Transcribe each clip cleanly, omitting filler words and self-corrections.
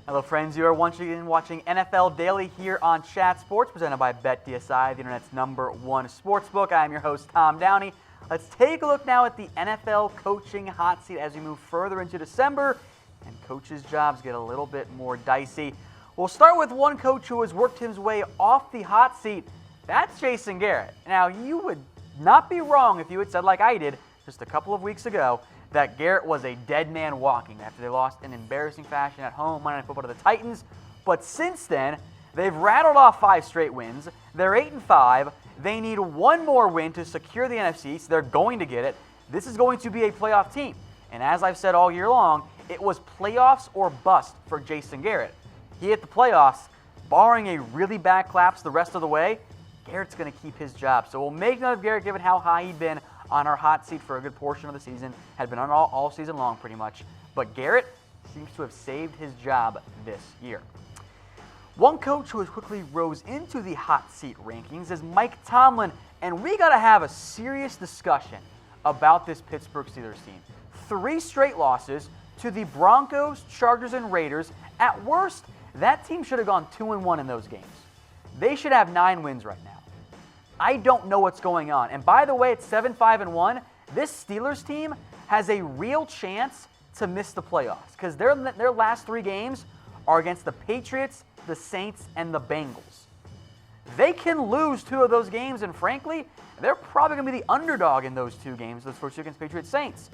Hello friends, you are once again watching NFL Daily here on Chat Sports, presented by BetDSI, the internet's #1 sportsbook. I am your host, Tom Downey. Let's take a look now at the NFL coaching hot seat as we move further into December and coaches' jobs get a little bit more dicey. We'll start with one coach who has worked his way off the hot seat. That's Jason Garrett. Now, you would not be wrong if you had said, like I did just a couple of weeks ago, that Garrett was a dead man walking after they lost in embarrassing fashion at home Monday Night Football to the Titans. But since then, they've rattled off 5 straight wins. They're 8-5. They need one more win to secure the NFC, so they're going to get it. This is going to be a playoff team. And as I've said all year long, it was playoffs or bust for Jason Garrett. He hit the playoffs, barring a really bad collapse the rest of the way. Garrett's going to keep his job. So we'll make note of Garrett given how high he'd been on our hot seat for a good portion of the season, had been on all season long pretty much. But Garrett seems to have saved his job this year. One coach who has quickly rose into the hot seat rankings is Mike Tomlin, and we got to have a serious discussion about this Pittsburgh Steelers team. 3 straight losses to the Broncos, Chargers, and Raiders. At worst, that team should have gone 2-1 in those games. They should have 9 wins right now. I don't know what's going on. And by the way, it's 7-5-1. This Steelers team has a real chance to miss the playoffs because their last 3 games are against the Patriots, the Saints, and the Bengals. They can lose 2 of those games, and frankly, they're probably going to be the underdog in those 2 games, those first 2 against Patriots, Saints.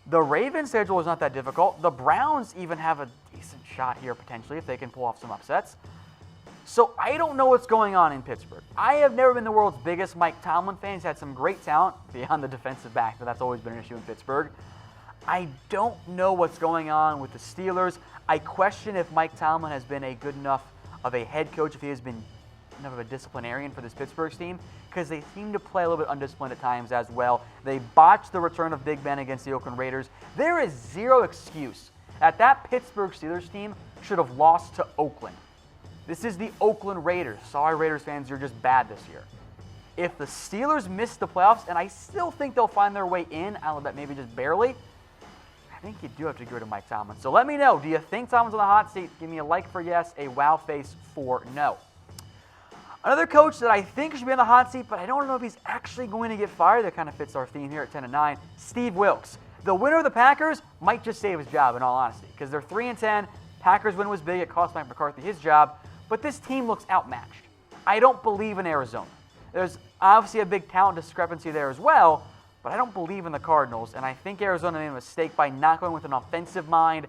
The Ravens' schedule is not that difficult. The Browns even have a decent shot here potentially if they can pull off some upsets. So I don't know what's going on in Pittsburgh. I have never been the world's biggest Mike Tomlin fan. He's had some great talent beyond the defensive back, but that's always been an issue in Pittsburgh. I don't know what's going on with the Steelers. I question if Mike Tomlin has been a good enough of a head coach, if he has been enough of a disciplinarian for this Pittsburgh team, because they seem to play a little bit undisciplined at times as well. They botched the return of Big Ben against the Oakland Raiders. There is zero excuse that Pittsburgh Steelers team should have lost to Oakland. This is the Oakland Raiders. Sorry, Raiders fans, you're just bad this year. If the Steelers miss the playoffs, and I still think they'll find their way in, I'll bet maybe just barely, I think you do have to get rid of Mike Tomlin. So let me know, do you think Tomlin's on the hot seat? Give me a like for yes, a wow face for no. Another coach that I think should be on the hot seat, but I don't know if he's actually going to get fired, that kind of fits our theme here at 10-9, Steve Wilks. The winner of the Packers might just save his job, in all honesty, because they're 3-10. Packers win was big. It cost Mike McCarthy his job. But this team looks outmatched. I don't believe in Arizona. There's obviously a big talent discrepancy there as well, but I don't believe in the Cardinals, and I think Arizona made a mistake by not going with an offensive mind.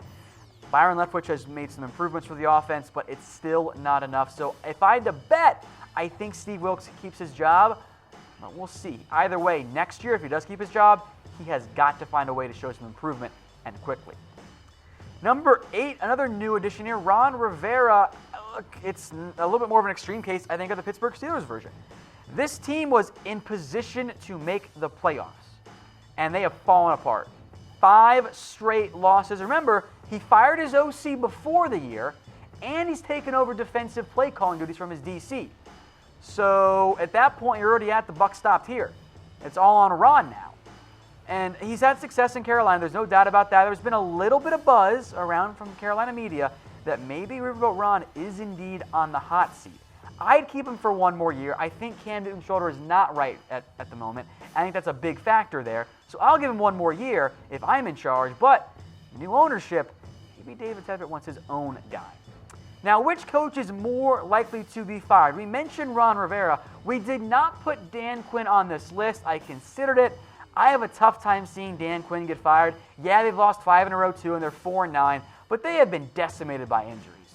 Byron Leftwich has made some improvements for the offense, but it's still not enough. So if I had to bet, I think Steve Wilks keeps his job, but we'll see. Either way, next year, if he does keep his job, he has got to find a way to show some improvement, and quickly. Number 8, another new addition here, Ron Rivera. Look, it's a little bit more of an extreme case, I think, of the Pittsburgh Steelers version. This team was in position to make the playoffs, and they have fallen apart. 5 straight losses. Remember, he fired his OC before the year, and he's taken over defensive play calling duties from his DC. So at that point, you're already at the buck stopped here. It's all on Ron now. And he's had success in Carolina. There's no doubt about that. There's been a little bit of buzz around from Carolina media that maybe Riverboat Ron is indeed on the hot seat. I'd keep him for 1 more year. I think Cam Newton's shoulder is not right at the moment. I think that's a big factor there. So I'll give him 1 more year if I'm in charge. But new ownership, maybe David Tedford wants his own guy. Now, which coach is more likely to be fired? We mentioned Ron Rivera. We did not put Dan Quinn on this list. I considered it. I have a tough time seeing Dan Quinn get fired. Yeah, they've lost 5 in a row too, and they're 4-9, but they have been decimated by injuries.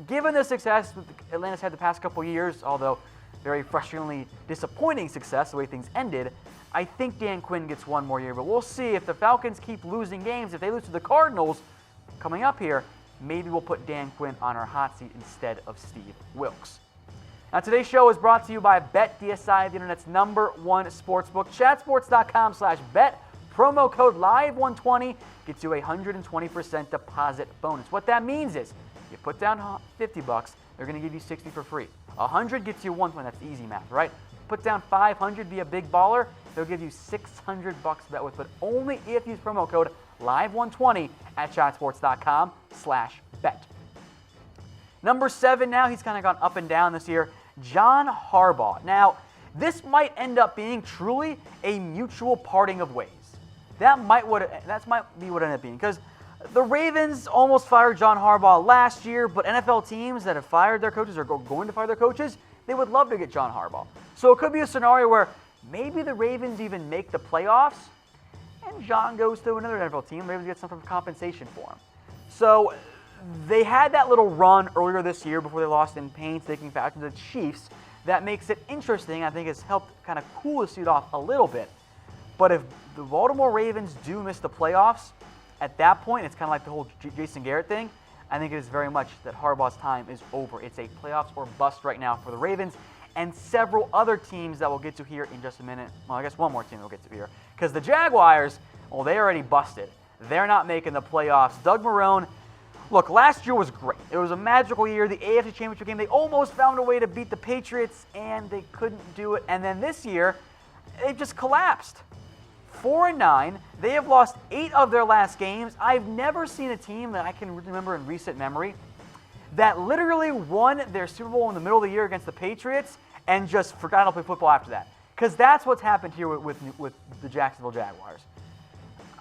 Given the success Atlanta's had the past couple years, although very frustratingly disappointing success, the way things ended, I think Dan Quinn gets 1 more year, but we'll see if the Falcons keep losing games. If they lose to the Cardinals coming up here, maybe we'll put Dan Quinn on our hot seat instead of Steve Wilks. Now, today's show is brought to you by BetDSI, the internet's #1 sportsbook. Chatsports.com/bet. Promo code LIVE120 gets you a 120% deposit bonus. What that means is you put down $50, they're going to give you $60 for free. 100 gets you 120. That's easy math, right? Put down 500, be a big baller. They'll give you $600 to bet with, but only if you use promo code LIVE120 at chatsports.com/bet. Number 7 now, he's kind of gone up and down this year, John Harbaugh. Now, this might end up being truly a mutual parting of ways. That might be what it ended up being, because the Ravens almost fired John Harbaugh last year, but NFL teams that have fired their coaches or going to fire their coaches, they would love to get John Harbaugh. So it could be a scenario where maybe the Ravens even make the playoffs, and John goes to another NFL team. The Ravens get some sort of compensation for him. So they had that little run earlier this year before they lost in painstaking fashion to the Chiefs. That makes it interesting. I think it's helped kind of cool the suit off a little bit. But if the Baltimore Ravens do miss the playoffs, at that point, it's kind of like the whole Jason Garrett thing. I think it is very much that Harbaugh's time is over. It's a playoffs or bust right now for the Ravens and several other teams that we'll get to here in just a minute. Well, I guess one more team we'll get to here. Because the Jaguars, well, they already busted. They're not making the playoffs. Doug Marrone, look, last year was great. It was a magical year. The AFC Championship game, they almost found a way to beat the Patriots, and they couldn't do it. And then this year, they've just collapsed. 4-9. They have lost 8 of their last games. I've never seen a team that I can remember in recent memory that literally won their Super Bowl in the middle of the year against the Patriots and just forgot how to play football after that. Because that's what's happened here with the Jacksonville Jaguars.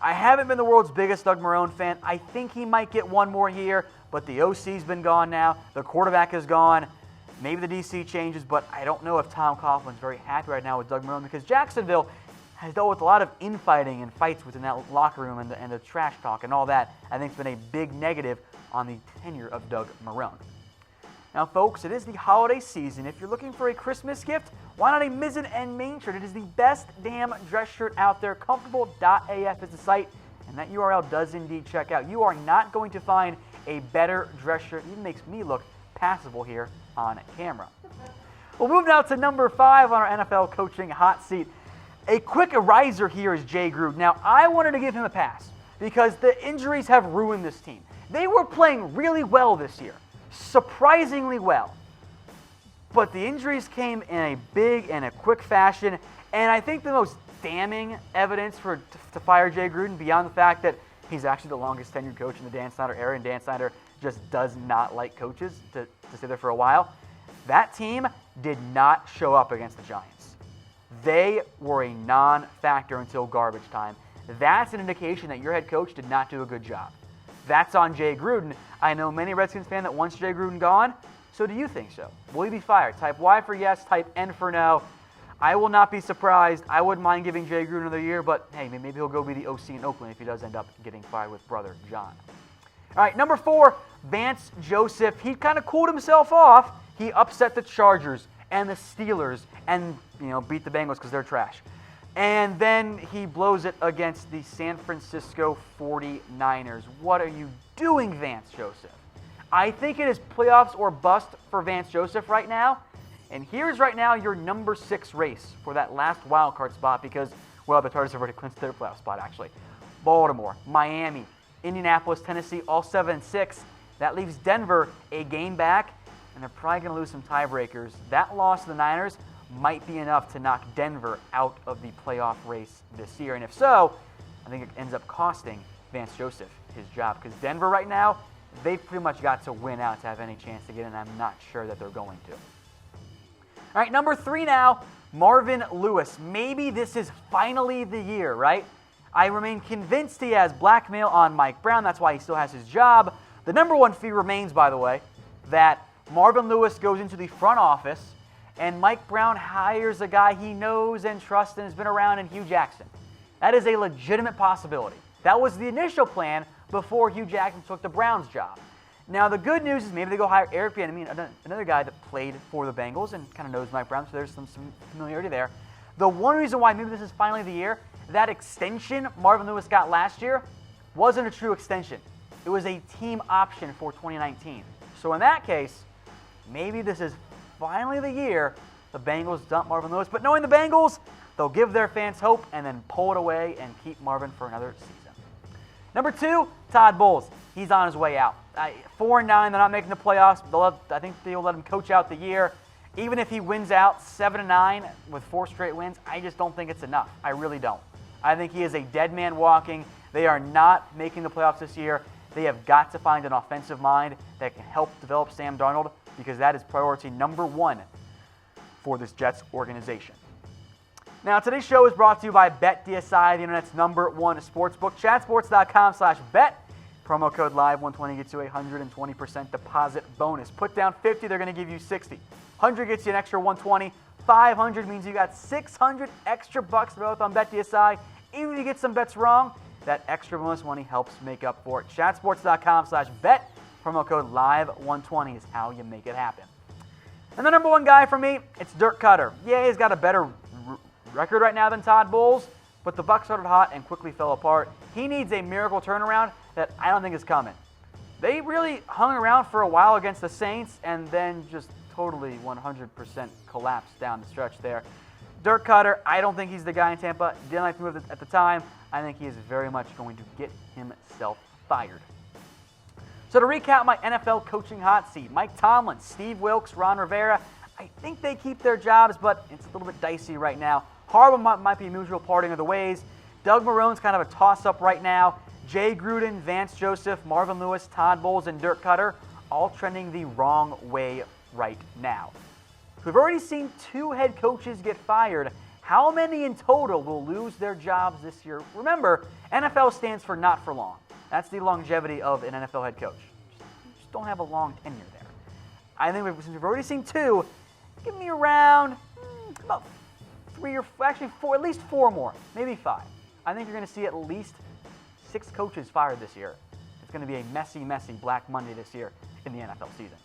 I haven't been the world's biggest Doug Marrone fan. I think he might get one more year, but the OC's been gone now. The quarterback is gone. Maybe the DC changes, but I don't know if Tom Coughlin's very happy right now with Doug Marrone, because Jacksonville has dealt with a lot of infighting and fights within that locker room and the trash talk and all that. I think it's been a big negative on the tenure of Doug Marrone. Now, folks, it is the holiday season. If you're looking for a Christmas gift, why not a Mizzen and Main shirt? It is the best damn dress shirt out there. Comfortable.af is the site, and that URL does indeed check out. You are not going to find a better dress shirt. It even makes me look passable here on camera. We'll move now to number 5 on our NFL coaching hot seat. A quick riser here is Jay Gruden. Now, I wanted to give him a pass because the injuries have ruined this team. They were playing really well this year, surprisingly well. But the injuries came in a big and a quick fashion, and I think the most damning evidence to fire Jay Gruden, beyond the fact that he's actually the longest tenured coach in the Dan Snyder era, and Dan Snyder just does not like coaches to stay there for a while, that team did not show up against the Giants. They were a non-factor until garbage time. That's an indication that your head coach did not do a good job. That's on Jay Gruden. I know many Redskins fans that wants Jay Gruden gone. So do you think so? Will he be fired? Type Y for yes, type N for no. I will not be surprised. I wouldn't mind giving Jay Gruden another year, but hey, maybe he'll go be the OC in Oakland if he does end up getting fired with brother John. All right, number 4, Vance Joseph. He kind of cooled himself off. He upset the Chargers and the Steelers and beat the Bengals because they're trash. And then he blows it against the San Francisco 49ers. What are you doing, Vance Joseph? I think it is playoffs or bust for Vance Joseph right now. And here's right now your number 6 race for that last wild card spot because, well, the Chargers have already clinched their playoff spot, actually. Baltimore, Miami, Indianapolis, Tennessee, all 7-6. That leaves Denver a game back, and they're probably going to lose some tiebreakers. That loss to the Niners might be enough to knock Denver out of the playoff race this year. And if so, I think it ends up costing Vance Joseph his job because Denver right now, they've pretty much got to win out to have any chance to get in. I'm not sure that they're going to. All right, number 3 now, Marvin Lewis. Maybe this is finally the year, right? I remain convinced he has blackmail on Mike Brown. That's why he still has his job. The number 1 fee remains, by the way, that Marvin Lewis goes into the front office and Mike Brown hires a guy he knows and trusts and has been around in Hue Jackson. That is a legitimate possibility. That was the initial plan before Hue Jackson took the Browns job. Now, the good news is maybe they go hire Eric Bieniemy, another guy that played for the Bengals and kind of knows Mike Brown, so there's some familiarity there. The one reason why maybe this is finally the year, that extension Marvin Lewis got last year wasn't a true extension. It was a team option for 2019. So in that case, maybe this is finally the year the Bengals dump Marvin Lewis. But knowing the Bengals, they'll give their fans hope and then pull it away and keep Marvin for another season. Number 2, Todd Bowles. He's on his way out. 4-9, they're not making the playoffs. I think they'll let him coach out the year. Even if he wins out 7-9 with 4 straight wins, I just don't think it's enough. I really don't. I think he is a dead man walking. They are not making the playoffs this year. They have got to find an offensive mind that can help develop Sam Darnold, because that is priority number one for this Jets organization. Now, today's show is brought to you by BetDSI, the internet's number one sportsbook. Chatsports.com/bet. Promo code LIVE120 gets you a 120% deposit bonus. Put down 50, they're going to give you 60. 100 gets you an extra 120. 500 means you got 600 extra bucks to both on BetDSI. Even if you get some bets wrong, that extra bonus money helps make up for it. Chatsports.com/bet. Promo code LIVE120 is how you make it happen. And the number one guy for me, it's Dirk Koetter. Yeah, he's got a better record right now than Todd Bowles, but the Bucs started hot and quickly fell apart. He needs a miracle turnaround that I don't think is coming. They really hung around for a while against the Saints and then just totally 100% collapsed down the stretch there. Dirk Koetter, I don't think he's the guy in Tampa. Didn't like the move at the time. I think he is very much going to get himself fired. So to recap my NFL coaching hot seat, Mike Tomlin, Steve Wilks, Ron Rivera, I think they keep their jobs, but it's a little bit dicey right now. Harbaugh might be a mutual parting of the ways. Doug Marrone's kind of a toss-up right now. Jay Gruden, Vance Joseph, Marvin Lewis, Todd Bowles, and Dirk Koetter all trending the wrong way right now. We've already seen 2 head coaches get fired. How many in total will lose their jobs this year? Remember, NFL stands for not for long. That's the longevity of an NFL head coach. Just don't have a long tenure there. I think since we've already seen 2, give me around about 3 or actually 4, at least 4 more, maybe 5. I think you're going to see at least 6 coaches fired this year. It's going to be a messy, messy Black Monday this year in the NFL season.